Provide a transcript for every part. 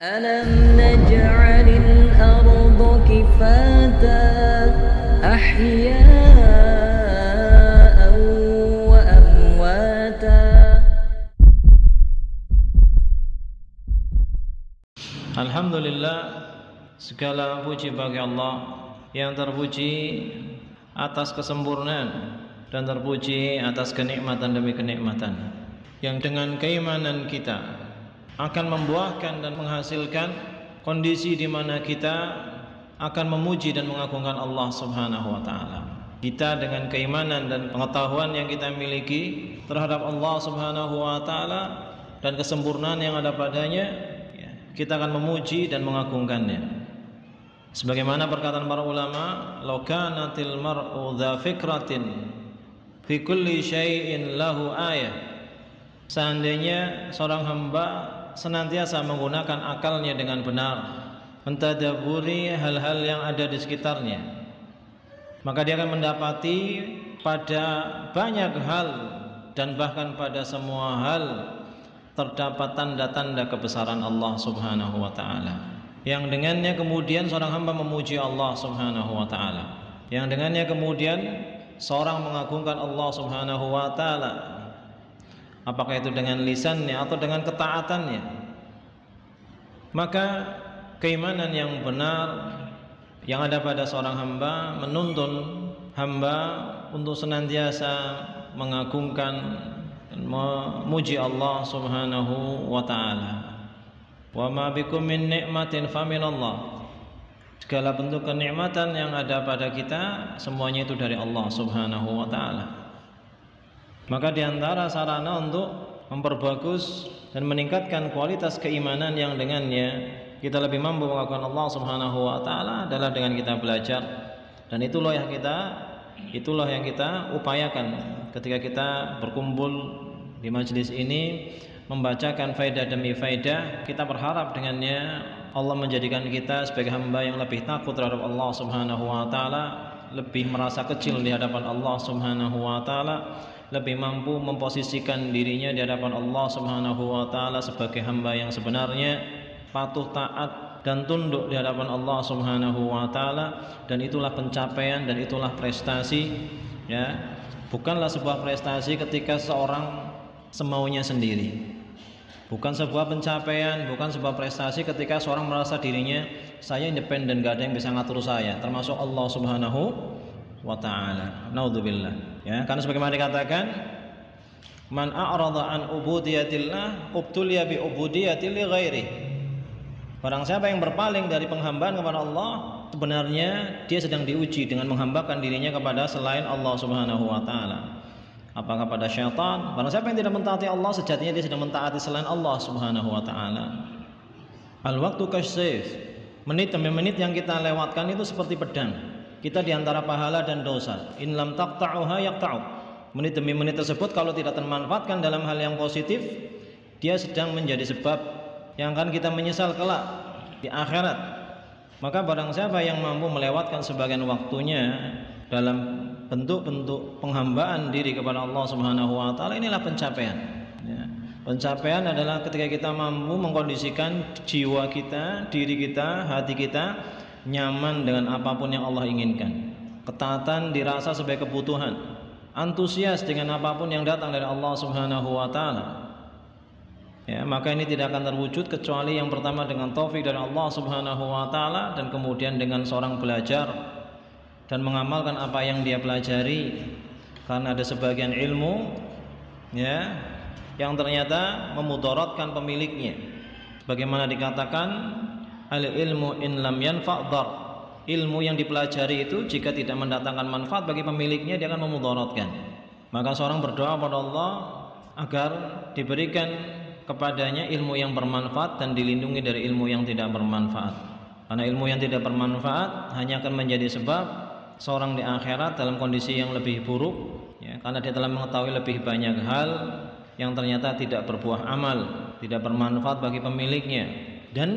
ألم نجعل الأرض كفاتا أحياء وأمواتا. Alhamdulillah, segala puji bagi Allah yang terpuji atas kesempurnaan dan terpuji atas kenikmatan demi kenikmatan yang dengan keimanan kita akan membuahkan dan menghasilkan kondisi di mana kita akan memuji dan mengagungkan Allah Subhanahu wa taala. Kita dengan keimanan dan pengetahuan yang kita miliki terhadap Allah Subhanahu wa taala dan kesempurnaan yang ada padanya, kita akan memuji dan mengagungkannya. Sebagaimana perkataan para ulama, "Law kanatil mar'u dza fikratin fi kulli syai'in lahu ayah." Seandainya seorang hamba senantiasa menggunakan akalnya dengan benar, mentadabburi hal-hal yang ada di sekitarnya, maka dia akan mendapati pada banyak hal dan bahkan pada semua hal terdapat tanda-tanda kebesaran Allah Subhanahu wa taala, yang dengannya kemudian seorang hamba memuji Allah Subhanahu wa taala, yang dengannya kemudian seorang mengagungkan Allah Subhanahu wa taala, apakah itu dengan lisannya atau dengan ketaatannya. Maka keimanan yang benar yang ada pada seorang hamba menuntun hamba untuk senantiasa mengagungkan dan memuji Allah Subhanahu wa taala. Wa ma bikum min nikmatin faminallah. Segala bentuk kenikmatan yang ada pada kita semuanya itu dari Allah Subhanahu wa taala. Maka di antara sarana untuk memperbagus dan meningkatkan kualitas keimanan yang dengannya kita lebih mampu mengagungkan Allah Subhanahu wa taala adalah dengan kita belajar. Dan itulah yang kita upayakan ketika kita berkumpul di majelis ini membacakan faedah demi faedah. Kita berharap dengannya Allah menjadikan kita sebagai hamba yang lebih takut terhadap Allah Subhanahu wa taala, lebih merasa kecil di hadapan Allah Subhanahu wa taala, lebih mampu memposisikan dirinya di hadapan Allah Subhanahu wa taala sebagai hamba yang sebenarnya patuh, taat dan tunduk di hadapan Allah Subhanahu wa taala. Dan itulah pencapaian dan itulah prestasi, ya. Bukanlah sebuah prestasi ketika seorang semaunya sendiri. Bukan sebuah pencapaian, bukan sebuah prestasi ketika seorang merasa dirinya saya independen, gak ada yang bisa ngatur saya, termasuk Allah Subhanahu wa ta'ala. Naudzubillah. Ya, karena sebagaimana dikatakan, man a'rada an ubudiyatillah ubtuliya bi ubudiyati li ghairi. Barang siapa yang berpaling dari penghambaan kepada Allah, sebenarnya dia sedang diuji dengan menghambakan dirinya kepada selain Allah Subhanahu wa taala. Apakah pada syaitan? Barang siapa yang tidak mentaati Allah, sejatinya dia sedang mentaati selain Allah Subhanahu wa taala. Al-waqtu kasyif. Menit demi menit yang kita lewatkan itu seperti pedang. Kita di antara pahala dan dosa. In lam taqta'uha yaqta'u. Menit demi menit tersebut kalau tidak termanfaatkan dalam hal yang positif, dia sedang menjadi sebab yang akan kita menyesal kelak di akhirat. Maka barang siapa yang mampu melewatkan sebagian waktunya dalam bentuk-bentuk penghambaan diri kepada Allah Subhanahu wa taala, inilah pencapaian. Ya. Pencapaian adalah ketika kita mampu mengkondisikan jiwa kita, diri kita, hati kita nyaman dengan apapun yang Allah inginkan. Ketaatan dirasa sebagai kebutuhan, antusias dengan apapun yang datang dari Allah Subhanahu wa taala. Ya, maka ini tidak akan terwujud kecuali yang pertama dengan taufik dari Allah Subhanahu wa taala, dan kemudian dengan seorang belajar dan mengamalkan apa yang dia pelajari. Karena ada sebagian ilmu, ya, yang ternyata memudaratkan pemiliknya. Bagaimana dikatakan, al ilmu in lam yanfa' dhar. Ilmu yang dipelajari itu jika tidak mendatangkan manfaat bagi pemiliknya, dia akan memudaratkan. Maka seorang berdoa pada Allah agar diberikan kepadanya ilmu yang bermanfaat dan dilindungi dari ilmu yang tidak bermanfaat. Karena ilmu yang tidak bermanfaat hanya akan menjadi sebab seorang di akhirat dalam kondisi yang lebih buruk, ya, karena dia telah mengetahui lebih banyak hal yang ternyata tidak berbuah amal, tidak bermanfaat bagi pemiliknya. Dan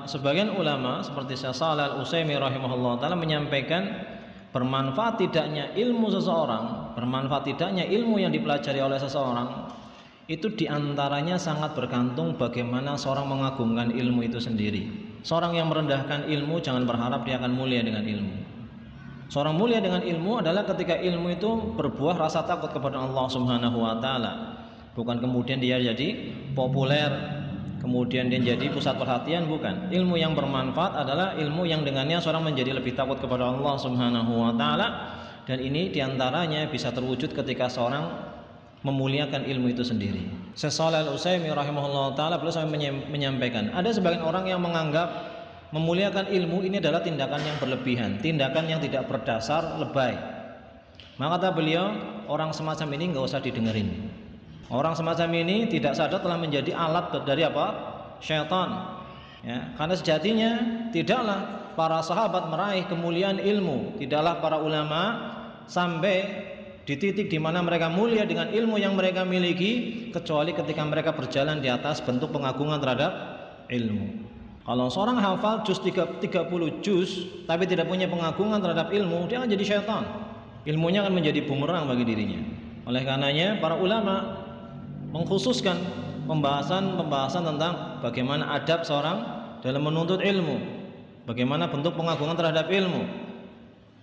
sebagian ulama seperti Syekh Shalih Al-Utsaimin rahimahullah taala menyampaikan bermanfaat tidaknya ilmu seseorang, bermanfaat tidaknya ilmu yang dipelajari oleh seseorang itu diantaranya sangat bergantung bagaimana seorang mengagungkan ilmu itu sendiri. Seorang yang merendahkan ilmu jangan berharap dia akan mulia dengan ilmu. Seorang mulia dengan ilmu adalah ketika ilmu itu berbuah rasa takut kepada Allah Subhanahu wa taala. Bukan kemudian dia jadi populer, kemudian dia jadi pusat perhatian, bukan. Ilmu yang bermanfaat adalah ilmu yang dengannya seorang menjadi lebih takut kepada Allah Subhanahu wa taala, dan ini diantaranya bisa terwujud ketika seorang memuliakan ilmu itu sendiri. Syekh Shalih Al-Utsaimin rahimahullah taala beliau menyampaikan, ada sebagian orang yang menganggap memuliakan ilmu ini adalah tindakan yang berlebihan, tindakan yang tidak berdasar, lebay. Maka kata beliau, orang semacam ini nggak usah didengerin. Orang semacam ini tidak sadar telah menjadi alat dari apa? Syaitan. Ya, karena sejatinya tidaklah para sahabat meraih kemuliaan ilmu, tidaklah para ulama sampai di titik di mana mereka mulia dengan ilmu yang mereka miliki, kecuali ketika mereka berjalan di atas bentuk pengagungan terhadap ilmu. Kalau seorang hafal juz 30 juz tapi tidak punya pengagungan terhadap ilmu, dia akan jadi syaitan. Ilmunya akan menjadi bumerang bagi dirinya. Oleh karenanya para ulama mengkhususkan pembahasan tentang bagaimana adab seorang dalam menuntut ilmu, bagaimana bentuk pengagungan terhadap ilmu,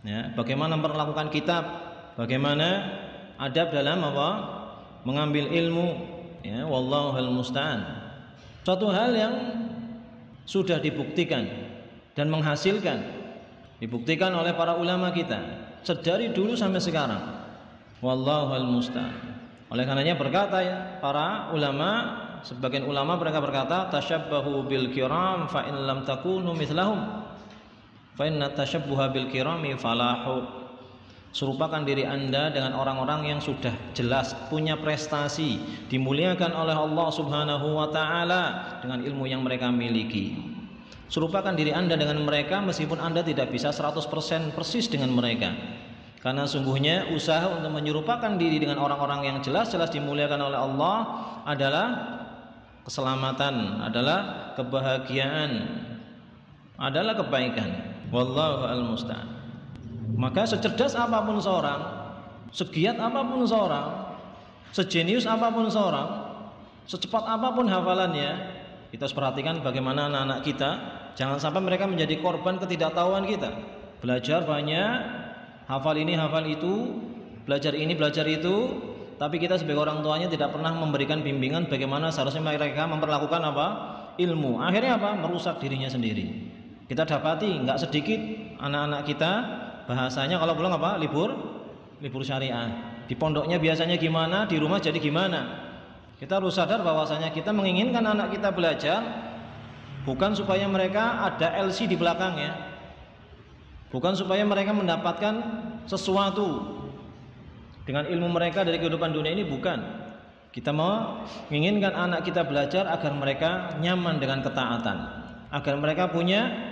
ya, bagaimana memperlakukan kitab, bagaimana adab dalam apa? Mengambil ilmu, ya, wallahul musta'an. Suatu hal yang sudah dibuktikan dan menghasilkan, dibuktikan oleh para ulama kita sedari dulu sampai sekarang, wallahul musta'an. Oleh karenanya berkata ya, para ulama, sebagian ulama mereka berkata, tasyabbahu bil kiram fa in lam takunu mithlahum fa inna tasyabbuha bil kirami falahu. Serupakan diri Anda dengan orang-orang yang sudah jelas punya prestasi, dimuliakan oleh Allah Subhanahu wa taala dengan ilmu yang mereka miliki. Serupakan diri Anda dengan mereka meskipun Anda tidak bisa 100% persis dengan mereka. Karena sungguhnya usaha untuk menyerupakan diri dengan orang-orang yang jelas-jelas dimuliakan oleh Allah adalah keselamatan, adalah kebahagiaan, adalah kebaikan. Wallahu al-musta'an. Maka secerdas apapun seorang, segiat apapun seorang, sejenius apapun seorang, secepat apapun hafalannya, kita harus perhatikan bagaimana anak-anak kita jangan sampai mereka menjadi korban ketidaktahuan kita. Belajar banyak, hafal ini, hafal itu, belajar ini, belajar itu, tapi kita sebagai orang tuanya tidak pernah memberikan bimbingan bagaimana seharusnya mereka memperlakukan apa? Ilmu. Akhirnya apa? Merusak dirinya sendiri. Kita dapati nggak sedikit anak-anak kita bahasanya kalau pulang apa? Libur syariah. Di pondoknya biasanya gimana, di rumah jadi gimana. Kita harus sadar bahwasanya kita menginginkan anak kita belajar bukan supaya mereka ada LC di belakangnya, bukan supaya mereka mendapatkan sesuatu dengan ilmu mereka dari kehidupan dunia ini, bukan. Kita mau menginginkan anak kita belajar agar mereka nyaman dengan ketaatan, agar mereka punya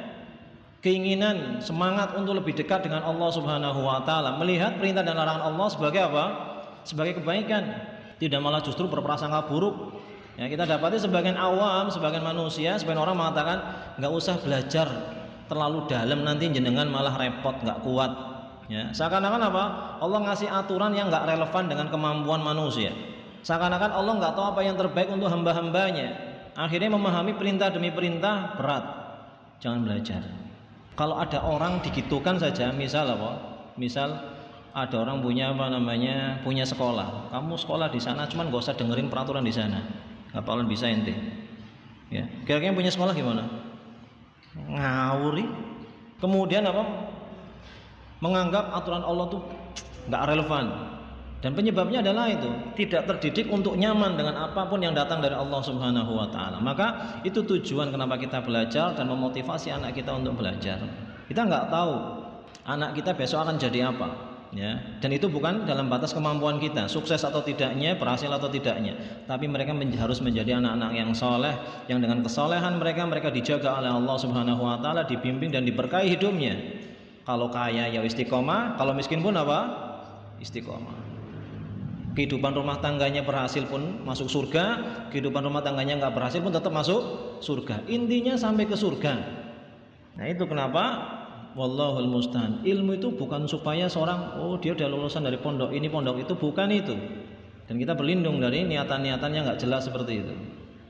keinginan, semangat untuk lebih dekat dengan Allah Subhanahu wa taala, melihat perintah dan larangan Allah sebagai apa? Sebagai kebaikan, tidak malah justru berprasangka buruk. Ya, kita dapati sebagian awam, sebagian manusia, sebagian orang mengatakan nggak usah belajar terlalu dalam, nanti jenengan malah repot, nggak kuat. Ya, seakan-akan apa? Allah ngasih aturan yang nggak relevan dengan kemampuan manusia. Seakan-akan Allah nggak tahu apa yang terbaik untuk hamba-hambanya. Akhirnya memahami perintah demi perintah berat. Jangan belajar. Kalau ada orang digitukan saja, misal apa? Misal ada orang punya punya sekolah. Kamu sekolah di sana, cuman nggak usah dengerin peraturan di sana. Nggak bakalan bisa ente. Ya, kira-kira punya sekolah gimana? Ngawuri. Kemudian apa? Menganggap aturan Allah tuh nggak relevan. Dan penyebabnya adalah itu, tidak terdidik untuk nyaman dengan apapun yang datang dari Allah Subhanahu wa taala. Maka itu tujuan kenapa kita belajar dan memotivasi anak kita untuk belajar. Kita nggak tahu anak kita besok akan jadi apa, ya. Dan itu bukan dalam batas kemampuan kita, sukses atau tidaknya, berhasil atau tidaknya. Tapi mereka harus menjadi anak-anak yang soleh, yang dengan kesolehan mereka dijaga oleh Allah Subhanahu wa taala, dibimbing dan diberkahi hidupnya. Kalau kaya ya istiqomah, kalau miskin pun apa? Istiqomah. Kehidupan rumah tangganya berhasil pun masuk surga, kehidupan rumah tangganya nggak berhasil pun tetap masuk surga. Intinya sampai ke surga. Nah itu kenapa wallahul musta'an. Ilmu itu bukan supaya seorang dia udah lulusan dari pondok ini pondok itu, bukan itu. Dan kita berlindung dari niatan-niatan yang nggak jelas seperti itu.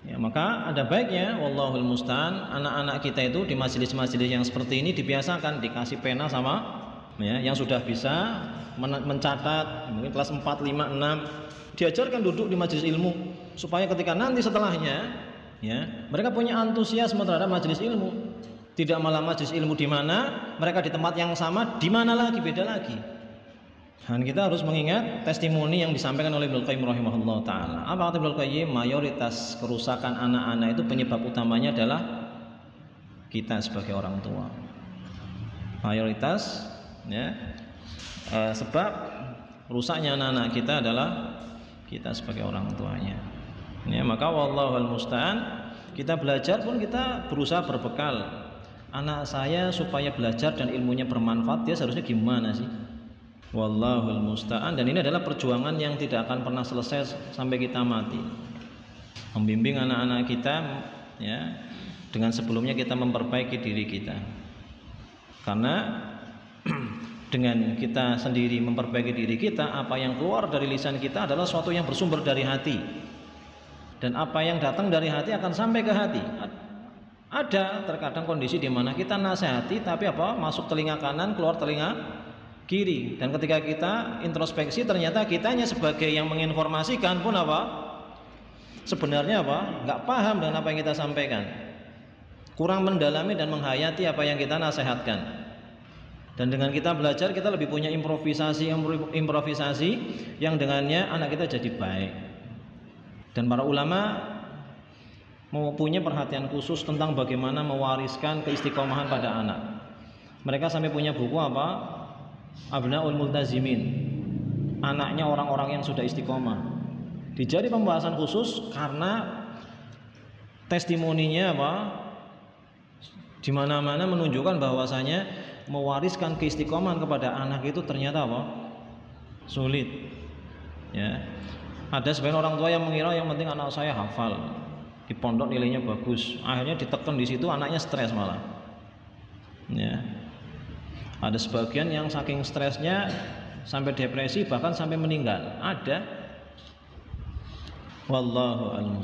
Ya, maka ada baiknya wallahul musta'an anak-anak kita itu di majelis-majelis yang seperti ini dibiasakan dikasih pena sama ya, yang sudah bisa mencatat mungkin kelas 4, 5, 6 diajarkan duduk di majelis ilmu supaya ketika nanti setelahnya ya mereka punya antusiasme terhadap majelis ilmu, tidak malah majelis ilmu di mana mereka di tempat yang sama di mana lagi beda lagi. Dan kita harus mengingat testimoni yang disampaikan oleh Ibnu Qayyim rahimahullah taala. Apa kata Ibnu Qayyim? Mayoritas kerusakan anak-anak itu penyebab utamanya adalah kita sebagai orang tua. Mayoritas ya sebab rusaknya anak-anak kita adalah kita sebagai orang tuanya. Ya, maka wallahul musta'an kita belajar pun kita berusaha berbekal anak saya supaya belajar dan ilmunya bermanfaat, dia seharusnya gimana sih? Wallahul musta'an. Dan ini adalah perjuangan yang tidak akan pernah selesai sampai kita mati. Membimbing anak-anak kita ya dengan sebelumnya kita memperbaiki diri kita. Karena dengan kita sendiri memperbaiki diri kita, apa yang keluar dari lisan kita adalah sesuatu yang bersumber dari hati. Dan apa yang datang dari hati akan sampai ke hati. Ada terkadang kondisi di mana kita nasihati tapi apa? Masuk telinga kanan, keluar telinga kiri. Dan ketika kita introspeksi ternyata kitanya sebagai yang menginformasikan pun apa? Sebenarnya apa? Nggak paham dengan apa yang kita sampaikan. Kurang mendalami dan menghayati apa yang kita nasihatkan. Dan dengan kita belajar kita lebih punya improvisasi yang dengannya anak kita jadi baik. Dan para ulama mempunyai perhatian khusus tentang bagaimana mewariskan keistiqomahan pada anak. Mereka sampai punya buku apa? Abnaul Multazimin, anaknya orang-orang yang sudah istiqomah. Dijadi pembahasan khusus karena testimoninya apa? Di mana-mana menunjukkan bahwasanya mewariskan keistiqomahan kepada anak itu ternyata apa? Sulit. Ya. Ada sebagian orang tua yang mengira yang penting anak saya hafal, di pondok nilainya bagus. Akhirnya ditekan di situ anaknya stres malah. Ya. Ada sebagian yang saking stresnya sampai depresi bahkan sampai meninggal. Ada. Wallahu a'lam.